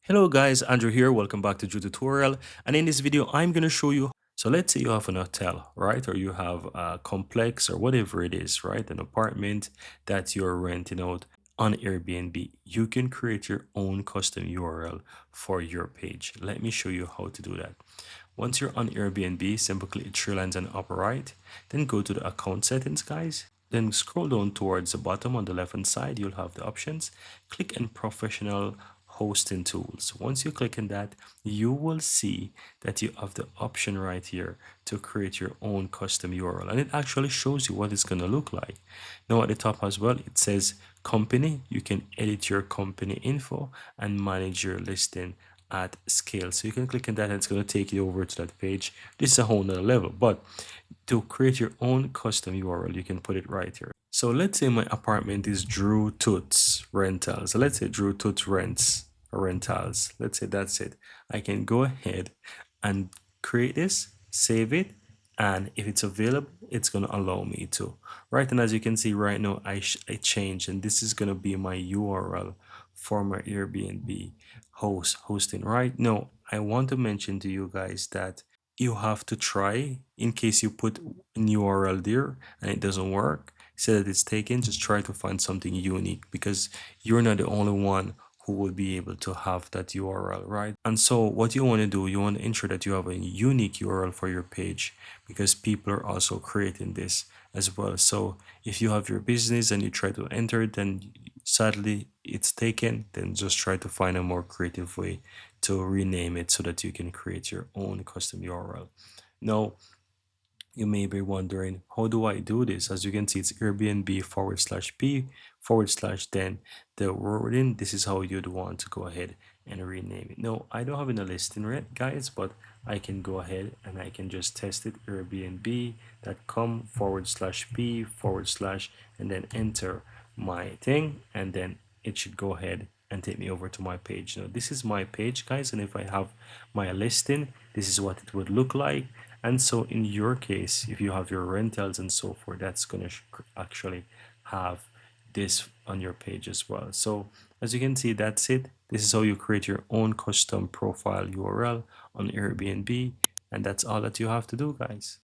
Hello guys, Andrew here. Welcome back to Drew Tutorial. And in this video, I'm going to show you. So let's say you have an hotel, right? Or you have a complex or whatever it is, right? An apartment that you're renting out on Airbnb. You can create your own custom URL for your page. Let me show you how to do that. Once you're on Airbnb, simply click three lines on the upper right, then go to the account settings, guys. Then scroll down towards the bottom on the left hand side, you'll have the options. Click on professional hosting tools. Once you click on that, you will see that you have the option right here to create your own custom URL, and it actually shows you what it's going to look like. Now at the top as well, it says company. You can edit your company info and manage your listing at scale. So you can click on that and it's going to take you over to that page. This is a whole nother level, but to create your own custom URL, you can put it right here. So let's say my apartment is Drew Toots Rentals. So let's say Drew Toots Rents or Rentals. Let's say that's it. I can go ahead and create this, save it, and if it's available, it's going to allow me to. Right, and as you can see right now, I changed, and this is going to be my URL for my Airbnb hosting. Right now, I want to mention to you guys that you have to try in case you put an URL there and it doesn't work, say that it's taken, just try to find something unique because you're not the only one who will be able to have that URL, right? And so what you want to do, you want to ensure that you have a unique URL for your page because people are also creating this as well. So if you have your business and you try to enter it, then sadly it's taken, then just try to find a more creative way to rename it so that you can create your own custom URL. Now, you may be wondering, how do I do this? As you can see, it's Airbnb forward slash P forward slash then the wording. This is how you'd want to go ahead and rename it. No, I don't have in a listing right, guys, but I can go ahead and I can just test it. Airbnb.com forward slash P forward slash and then enter my thing, and then it should go ahead and take me over to my page. Now this is my page, guys, and if I have my listing, this is what it would look like. And so in your case, if you have your rentals and so forth, that's going to actually have this on your page as well. So as you can see, that's it. This is how you create your own custom profile URL on Airbnb, and that's all that you have to do, guys.